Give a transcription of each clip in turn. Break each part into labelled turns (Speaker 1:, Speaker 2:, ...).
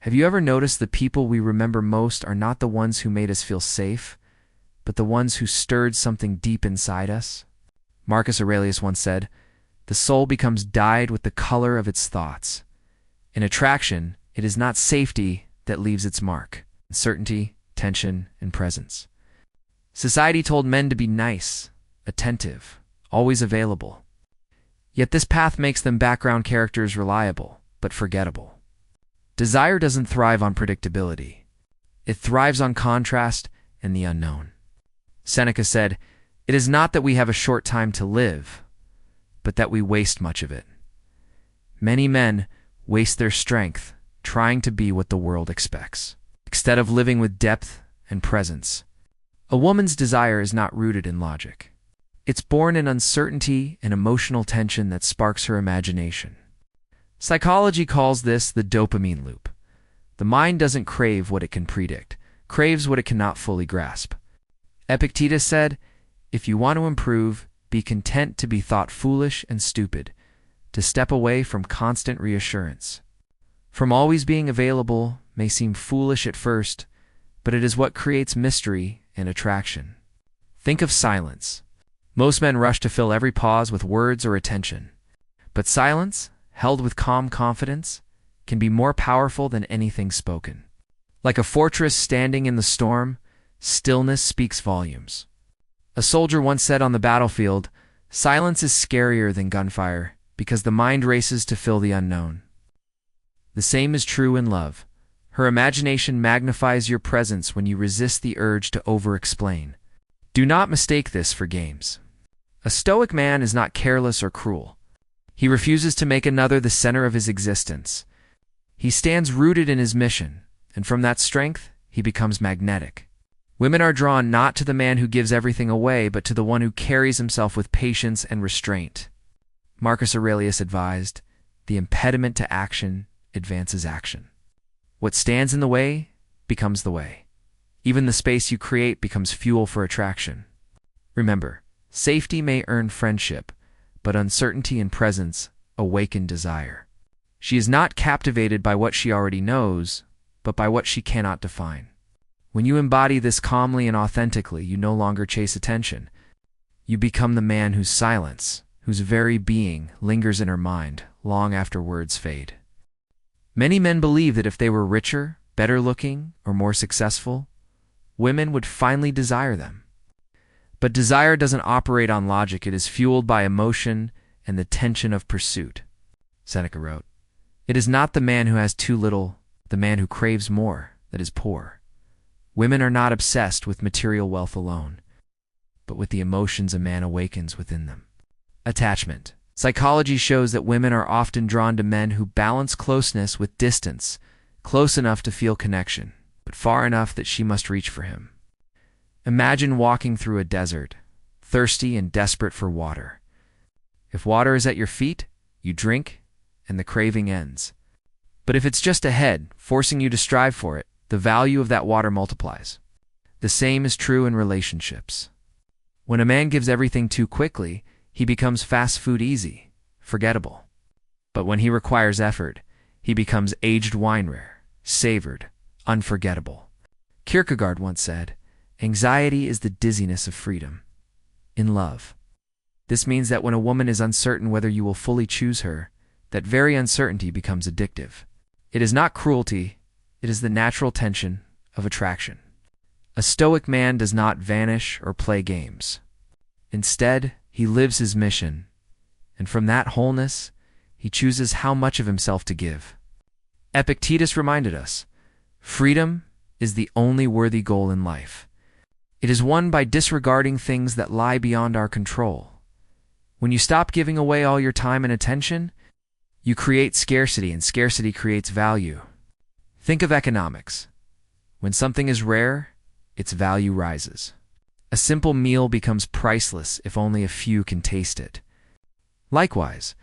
Speaker 1: Have you ever noticed the people we remember most are not the ones who made us feel safe, but the ones who stirred something deep inside us? Marcus Aurelius once said, "The soul becomes dyed with the color of its thoughts." In attraction, it is not safety that leaves its mark, uncertainty, tension, and presence. Society told men to be nice, attentive, always available. Yet this path makes them background characters reliable, but forgettable. Desire doesn't thrive on predictability. It thrives on contrast and the unknown. Seneca said, "It is not that we have a short time to live, but that we waste much of it." Many men waste their strength trying to be what the world expects, instead of living with depth and presence. A woman's desire is not rooted in logic. It's born in uncertainty and emotional tension that sparks her imagination. Psychology calls this the dopamine loop. The mind doesn't crave what it can predict, craves what it cannot fully grasp. Epictetus said, "If you want to improve, be content to be thought foolish and stupid, to step away from constant reassurance." From always being available may seem foolish at first, but it is what creates mystery and attraction. Think of silence. Most men rush to fill every pause with words or attention. But silence, held with calm confidence, can be more powerful than anything spoken. Like a fortress standing in the storm, stillness speaks volumes. A soldier once said on the battlefield, "Silence is scarier than gunfire because the mind races to fill the unknown." The same is true in love. Her imagination magnifies your presence when you resist the urge to over-explain. Do not mistake this for games. A Stoic man is not careless or cruel. He refuses to make another the center of his existence. He stands rooted in his mission, and from that strength, he becomes magnetic. Women are drawn not to the man who gives everything away, but to the one who carries himself with patience and restraint. Marcus Aurelius advised, "The impediment to action advances action." What stands in the way becomes the way. Even the space you create becomes fuel for attraction. Remember, safety may earn friendship, but uncertainty and presence awaken desire. She is not captivated by what she already knows, but by what she cannot define. When you embody this calmly and authentically, you no longer chase attention. You become the man whose silence, whose very being, lingers in her mind long after words fade. Many men believe that if they were richer, better looking, or more successful, women would finally desire them. But desire doesn't operate on logic. It is fueled by emotion and the tension of pursuit. Seneca wrote, "It is not the man who has too little, the man who craves more, that is poor." Women are not obsessed with material wealth alone, but with the emotions a man awakens within them. Attachment. Psychology shows that women are often drawn to men who balance closeness with distance, close enough to feel connection, but far enough that she must reach for him. Imagine walking through a desert, thirsty and desperate for water. If water is at your feet, you drink, and the craving ends. But if it's just ahead, forcing you to strive for it, the value of that water multiplies. The same is true in relationships. When a man gives everything too quickly, he becomes fast food easy, forgettable. But when he requires effort, he becomes aged wine rare, savored, unforgettable. Kierkegaard once said, "Anxiety is the dizziness of freedom." In love. This means that when a woman is uncertain whether you will fully choose her, that very uncertainty becomes addictive. It is not cruelty, it is the natural tension of attraction. A Stoic man does not vanish or play games. Instead, he lives his mission, and from that wholeness, he chooses how much of himself to give. Epictetus reminded us, freedom is the only worthy goal in life. It is won by disregarding things that lie beyond our control. When you stop giving away all your time and attention, you create scarcity, and scarcity creates value. Think of economics. When something is rare, its value rises. A simple meal becomes priceless if only a few can taste it. Likewise,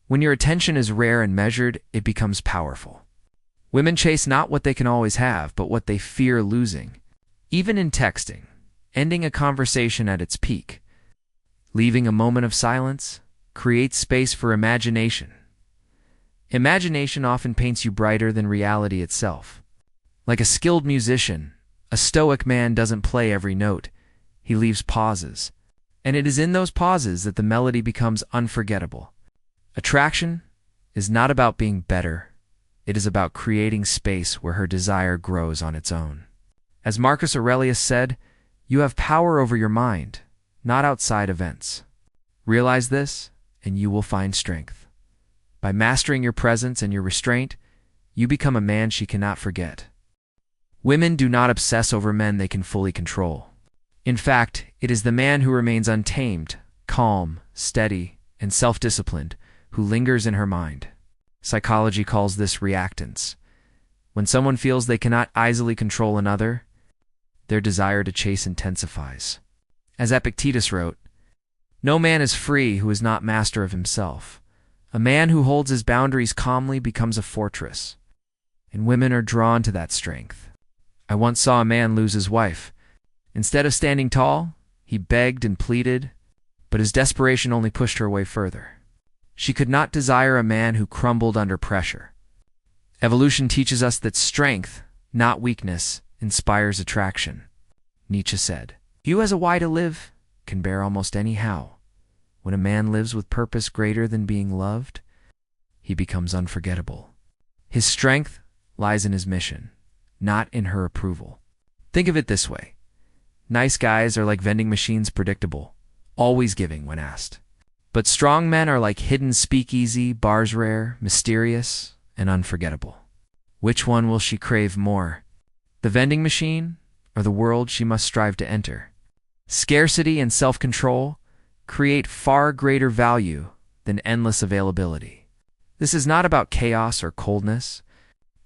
Speaker 1: when your attention is rare and measured, it becomes powerful. Women chase not what they can always have, but what they fear losing. Even in texting, ending a conversation at its peak, leaving a moment of silence, creates space for imagination. Imagination often paints you brighter than reality itself. Like a skilled musician, a stoic man doesn't play every note. He leaves pauses. And it is in those pauses that the melody becomes unforgettable. Attraction is not about being better. It is about creating space where her desire grows on its own. As Marcus Aurelius said, you have power over your mind, not outside events. Realize this, and you will find strength. By mastering your presence and your restraint, you become a man she cannot forget. Women do not obsess over men they can fully control. In fact, it is the man who remains untamed, calm, steady, and self-disciplined who lingers in her mind. Psychology calls this reactance. When someone feels they cannot easily control another, their desire to chase intensifies. As Epictetus wrote, "No man is free who is not master of himself. A man who holds his boundaries calmly becomes a fortress." And women are drawn to that strength. I once saw a man lose his wife. Instead of standing tall, he begged and pleaded, but his desperation only pushed her away further. She could not desire a man who crumbled under pressure. Evolution teaches us that strength, not weakness, inspires attraction. Nietzsche said, "You as a why to live can bear almost any how. When a man lives with purpose greater than being loved, he becomes unforgettable." His strength lies in his mission, not in her approval. Think of it this way. Nice guys are like vending machines, predictable, always giving when asked. But strong men are like hidden speakeasy, bars rare, mysterious, and unforgettable. Which one will she crave more? The vending machine, or the world she must strive to enter? Scarcity and self-control create far greater value than endless availability. This is not about chaos or coldness.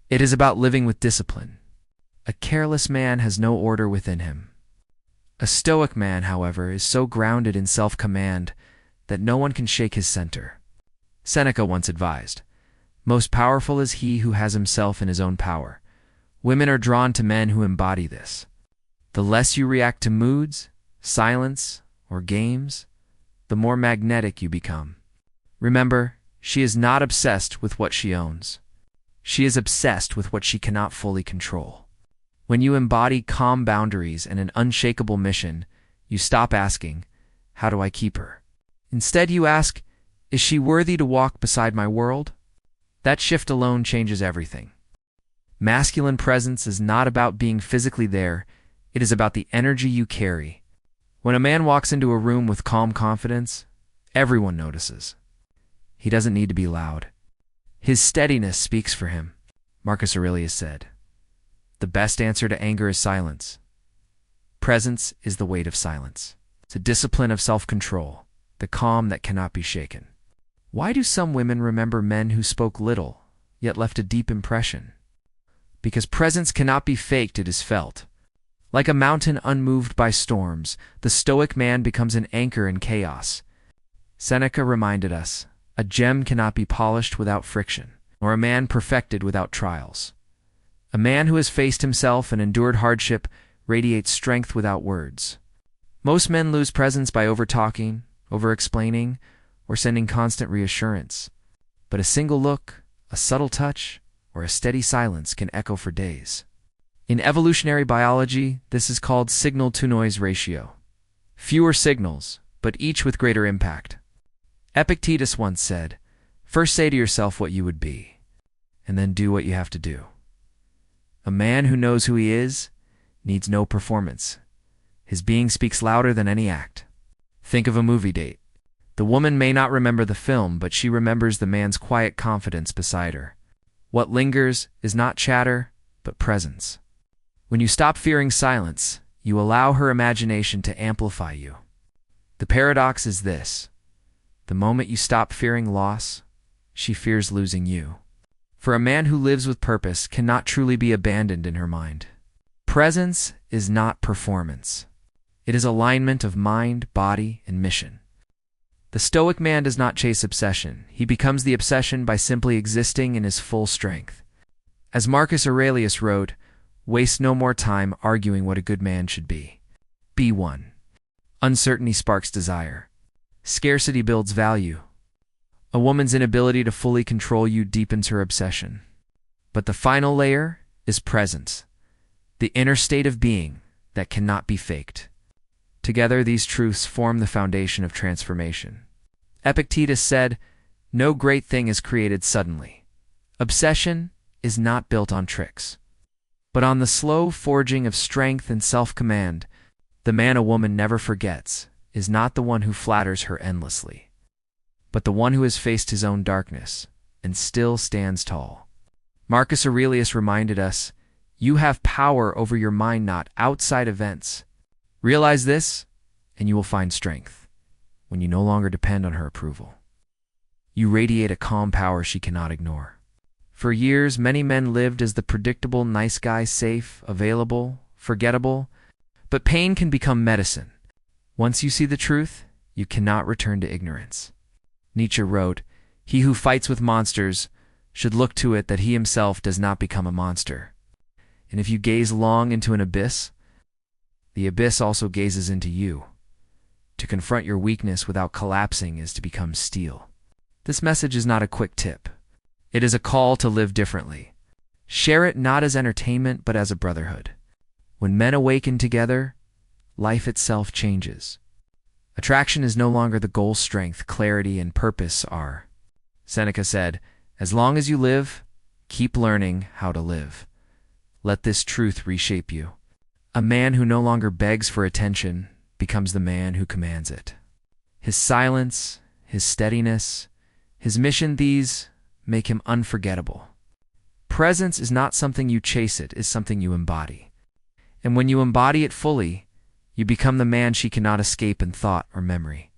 Speaker 1: It is about living with discipline. A careless man has no order within him. A stoic man, however, is so grounded in self-command that no one can shake his center. Seneca once advised, "Most powerful is he who has himself in his own power." Women are drawn to men who embody this. The less you react to moods, silence, or games, the more magnetic you become. Remember, she is not obsessed with what she owns. She is obsessed with what she cannot fully control. When you embody calm boundaries and an unshakable mission, you stop asking, "How do I keep her?" Instead, you ask, "Is she worthy to walk beside my world?" That shift alone changes everything. Masculine presence is not about being physically there. It is about the energy you carry. When a man walks into a room with calm confidence, everyone notices. He doesn't need to be loud. His steadiness speaks for him. Marcus Aurelius said, "The best answer to anger is silence. Presence is the weight of silence. It's a discipline of self-control, the calm that cannot be shaken." Why do some women remember men who spoke little, yet left a deep impression? Because presence cannot be faked, it is felt. Like a mountain unmoved by storms, the stoic man becomes an anchor in chaos. Seneca reminded us, "A gem cannot be polished without friction, or a man perfected without trials." A man who has faced himself and endured hardship radiates strength without words. Most men lose presence by over-talking, over-explaining, or sending constant reassurance. But a single look, a subtle touch, or a steady silence can echo for days. In evolutionary biology, this is called signal-to-noise ratio. Fewer signals, but each with greater impact. Epictetus once said, "First say to yourself what you would be, and then do what you have to do." A man who knows who he is needs no performance. His being speaks louder than any act. Think of a movie date. The woman may not remember the film, but she remembers the man's quiet confidence beside her. What lingers is not chatter, but presence. When you stop fearing silence, you allow her imagination to amplify you. The paradox is this: the moment you stop fearing loss, she fears losing you. For a man who lives with purpose cannot truly be abandoned in her mind. Presence is not performance. It is alignment of mind, body, and mission. The stoic man does not chase obsession. He becomes the obsession by simply existing in his full strength. As Marcus Aurelius wrote, "Waste no more time arguing what a good man should be. Be one." Uncertainty sparks desire. Scarcity builds value. A woman's inability to fully control you deepens her obsession. But the final layer is presence, the inner state of being that cannot be faked. Together, these truths form the foundation of transformation. Epictetus said, "No great thing is created suddenly. Obsession is not built on tricks, but on the slow forging of strength and self-command. The man a woman never forgets is not the one who flatters her endlessly, but the one who has faced his own darkness and still stands tall." Marcus Aurelius reminded us, "You have power over your mind, not outside events." Realize this, and you will find strength when you no longer depend on her approval. You radiate a calm power she cannot ignore. For years, many men lived as the predictable nice guy, safe, available, forgettable. But pain can become medicine. Once you see the truth, you cannot return to ignorance. Nietzsche wrote, "He who fights with monsters should look to it that he himself does not become a monster." And if you gaze long into an abyss, the abyss also gazes into you. To confront your weakness without collapsing is to become steel. This message is not a quick tip. It is a call to live differently. Share it not as entertainment, but as a brotherhood. When men awaken together, life itself changes. Attraction is no longer the goal. Strength, clarity, and purpose are. Seneca said, "As long as you live, keep learning how to live." Let this truth reshape you. A man who no longer begs for attention becomes the man who commands it. His silence, his steadiness, his mission, these make him unforgettable. Presence is not something you chase, it is something you embody. And when you embody it fully, you become the man she cannot escape in thought or memory.